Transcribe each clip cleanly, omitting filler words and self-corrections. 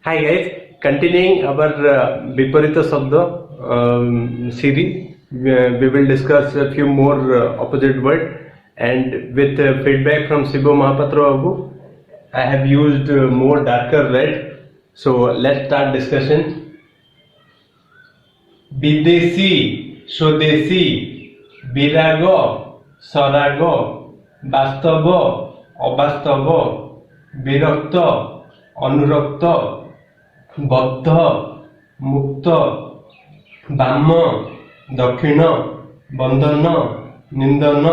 Hi guys, continuing our Biparita Sabda series, we will discuss a few more opposite word, and with feedback from Sibo Mahapatra Babu, I have used more darker red. So let's start discussion. Bidesi, Shodesi, Birago, Sarago, Bastava, Abastava, Birakta, Anurakta, बद्ध मुक्त balm दक्षिण बंधन निंदन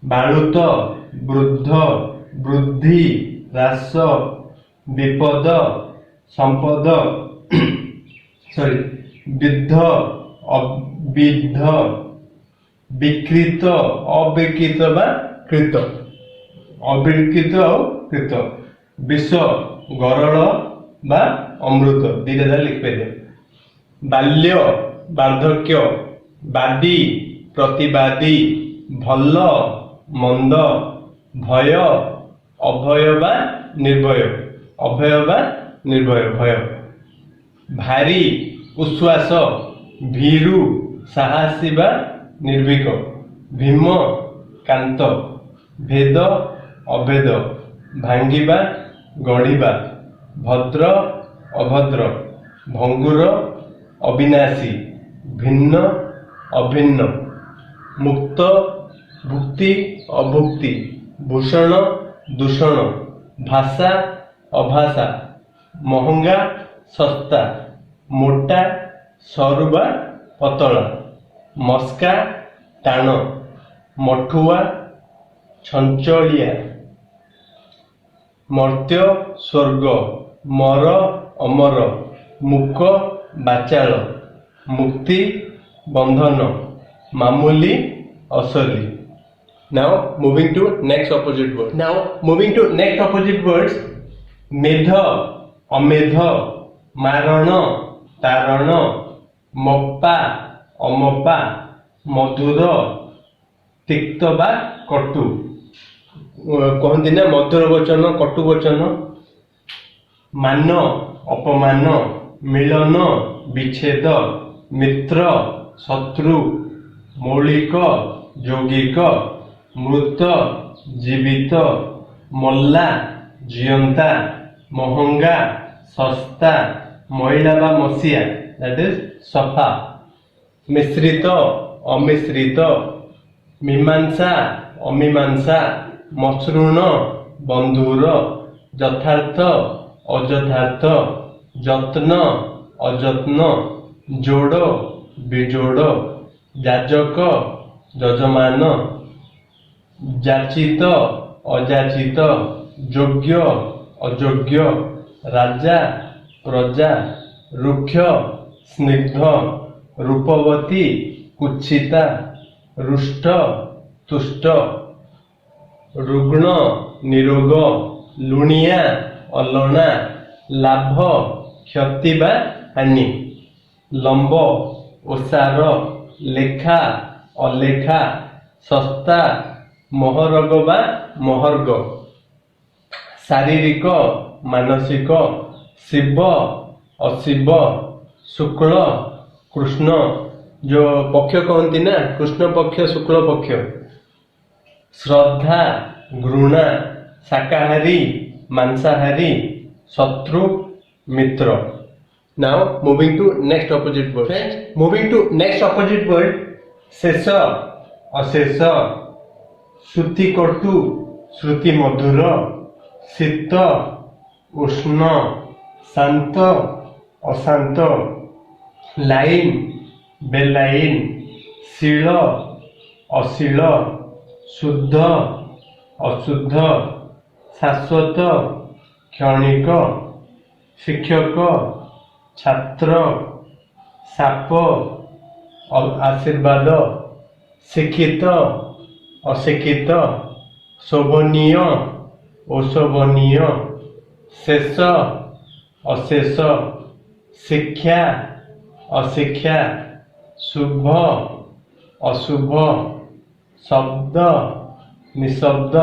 बालुत वृद्ध वृद्धि ह्रास विपद संपद विद्ध अविद्ध विकृत अविकृत बा कृत अविकृत कृत विष गरल बा अमृत दीटा लिखिपे बाल्य वार्धक्य वादी प्रतिवादी भल मंद भय अभय बा निर्भय अभय बा निर्भय भय भारी उश्वास भीरु साहसी बा निर्भीक भीम कांत भेद अभेद भांगिबा गढ़िबा भद्र अभद्र भंगुर अविनाशी भिन्न अभिन्न मुक्त भुक्ति अभुक्ति भूषण दूषण भाषा अभाषा महंगा सस्ता मोटा सरुबा पतला मस्का टाण मठुआ छंचलिया मर्त्य स्वर्ग मर अमर मुक बाचाल मुक्ति बंधन मामूली असली. Now moving to next opposite word. मेध अमेध मारण तारण मप्पा अमपा मधुर तिक्त बा कटु कहती ना मधुर वचन कटु वचन मान अपमान मिलन विच्छेद मित्र शत्रु मौलिक यौगिक मृत जीवित मल्ला जियंता महंगा सस्ता महिला बा मसीहा दैट इज सफा मिश्रित अमिश्रित मीमांसा अमीमांसा मसृण बंधुर यथार्थ अयथार्थ जत्न अजत्न जोड़ बिजोड़ याजक यजमान जाचित अजाचित योग्य अयोग्य राजा प्रजा रुक्ष स्निग्ध रूपवती कुत्सिता रुष्ट तुष्ट रुग्ण निरोग लुणिया अलना लाभ क्षति बा हानि लंब ओसार लेखा अलेखा सस्ता महरग बा महर्ग शारीरिक मानसिक शिव अशिव शुक्ल कृष्ण जो पक्ष कहती ना कृष्ण पक्ष शुक्ल पक्ष श्रद्धा घृणा शाकाहारी मांसाहारी शत्रु मित्र. Now moving to next opposite word. Friends, moving to next opposite word, शेष अशेष श्रुति कटु श्रुति मधुर शीत उष्ण शांत अशांत लाइन बेलाइन शील अशील शुद्ध अशुद्ध शाश्वत क्षणिक शिक्षक छात्र साप आशीर्वाद शिक्षित अशिक्षित शोभनीय अशोभनीय शेष अशेष शिक्षा अशिक्षा शुभ अशुभ शब्द निशब्द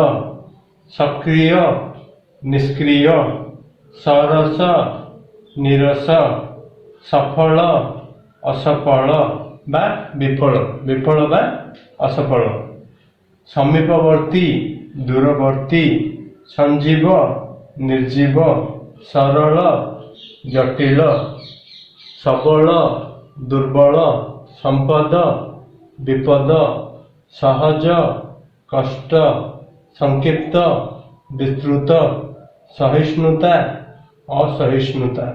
सक्रिय निष्क्रिय सरस निरस सफल असफल बा विफल विफल बा असफल समीपवर्ती दूरवर्ती संजीव निर्जीव सरल जटिल सबल दुर्बल संपद विपद सहज कष्ट संक्षिप्त विस्तृत सहिष्णुता असहिष्णुता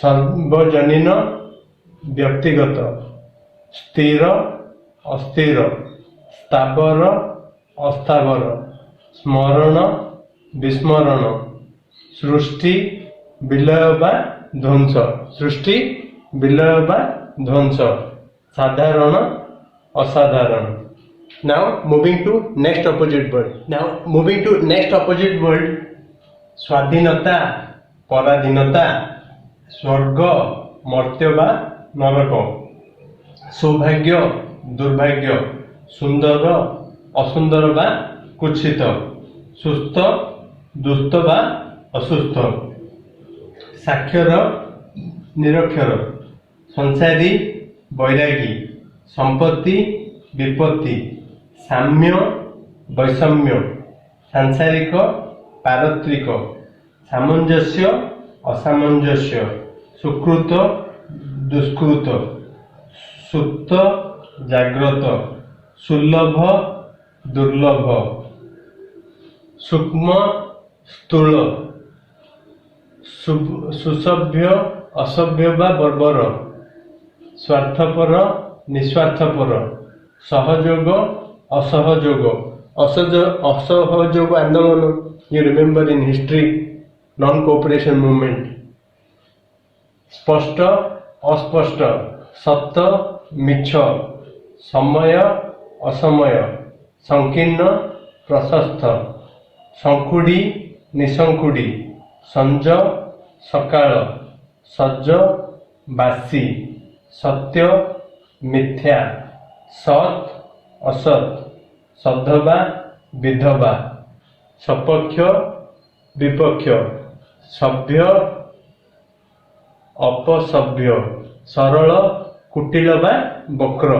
सार्वजनीन व्यक्तिगत स्थिर अस्थिर स्थावर अस्थावर स्मरण विस्मरण सृष्टि विलय बा ध्वंस सृष्टि विलय बा ध्वंस साधारण असाधारण. Now moving to next opposite word. Now moving to next opposite word. स्वाधीनता पराधीनता स्वर्ग मर्त्य बा नरक सौभाग्य दुर्भाग्य सुंदर असुंदर बा कुत्सित सुस्थ दुष्ट बा असुस्थ साक्षर निरक्षर संसारी वैरागी संपत्ति विपत्ति साम्य वैषम्य सांसारिक पारत्रिक सामंजस्य असामंजस्य सुकृत दुष्कृत सुप्त जाग्रत सुलभ दुर्लभ सूक्ष्म स्थूल सुसभ्य असभ्य बा बर्बर स्वार्थपर निस्वार्थपर सहयोग असहयोग असहयोग आंदोलन you remember in history non cooperation movement स्पष्ट अस्पष्ट सत्य मिछ समय असमय संकीर्ण प्रशस्त संकुड़ी निसंकुड़ी संज सकाळ सज्ज बासी सत्य मिथ्या सत् असत् सद्धवा विधवा सपक्ष विपक्ष सभ्य अपसभ्य सरल कुटिल बा वक्र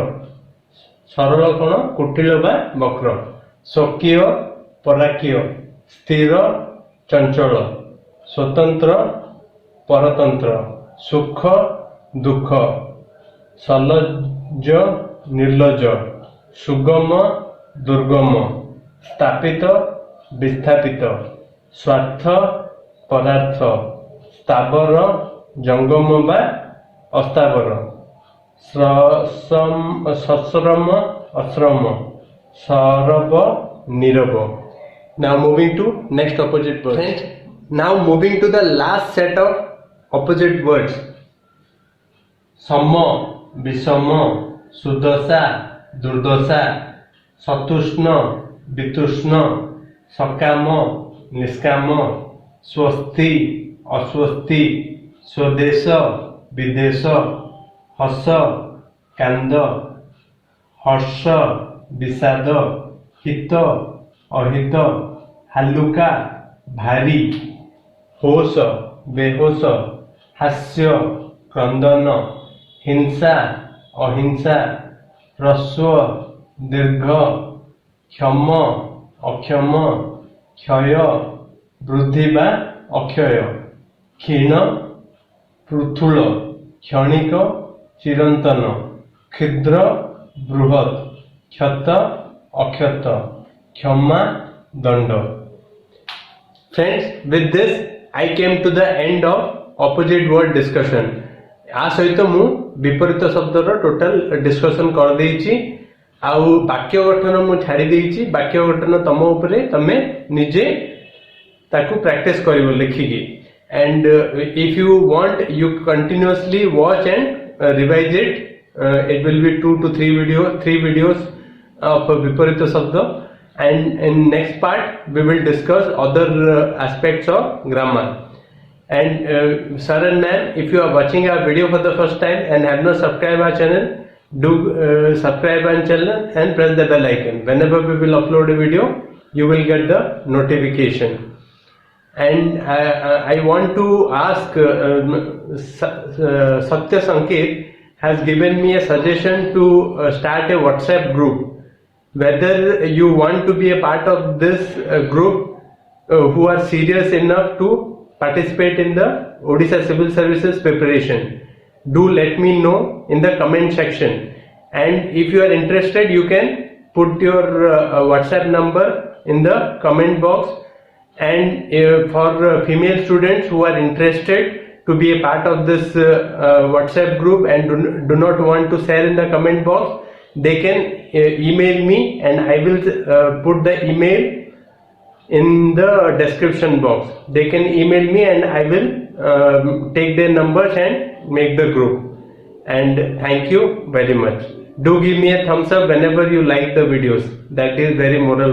सरल कौन कुटिल बा वक्र स्वकीय पराकीय स्थिर चंचल स्वतंत्र परतंत्र सुख दुख सलज निर्लज सुगम दुर्गम स्थापित विस्थापित स्वार्थ पदार्थ स्थावर जंगम बा अस्थावर सश्रम अश्रम सरब Nirav. Now moving to next opposite words. Friends, now moving to the last set of opposite words. सम विषम सुदशा दुर्दशा सतुष्ण वितुष्ण सकाम निष्काम स्वस्ति अस्वस्ति स्वदेश विदेश हस कांद हर्ष विषाद हित अहित हालुका भारी होश बेहोश हास्य क्रंदन हिंसा अहिंसा ह्रस्व दीर्घ क्षम अक्षम क्षय वृद्धि बा अक्षय क्षीण पृथुल क्षणिक चिरंतन क्षुद्र बृहत् क्षत अक्षत क्षमा दंड. Friends, with this I came to the end of opposite word discussion. आ सहित मु विपरीत शब्दर टोटल डिस्कशन कर देइछि आउ वाक्य गठन मु छाड़ी देइछि वाक्य गठन तम उपरे तमे निजे ताकू practice करिवो लिखिकी and if you want you continuously watch and revise it. It will be 2 to 3 videos of viparita sabda and in next part we will discuss other aspects of grammar. And sir and ma'am, if you are watching our video for the first time and have not subscribed our channel, do subscribe our channel and press the bell icon. Whenever we will upload a video, you will get the notification. and I want to ask Satya Sanket has given me a suggestion to start a WhatsApp group. Whether you want to be a part of this group who are serious enough to participate in the Odisha Civil Services preparation, do let me know in the comment section. And if you are interested, you can put your WhatsApp number in the comment box. And for female students who are interested to be a part of this WhatsApp group and do not want to share in the comment box, they can email me, and I will put the email in the description box. They can email me and I will take their numbers and make the group. And thank you very much. Do give me a thumbs up whenever you like the videos. That is very moral.